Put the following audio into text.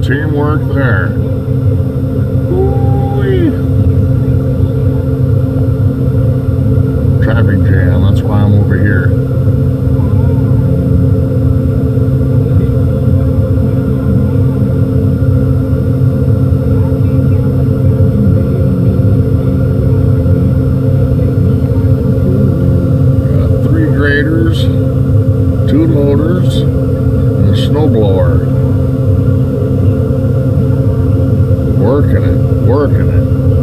teamwork there. Ooh-wee. Traffic jam, that's why I'm over here. Got 3 graders, 2 loaders, and a snowblower. Working it, working it.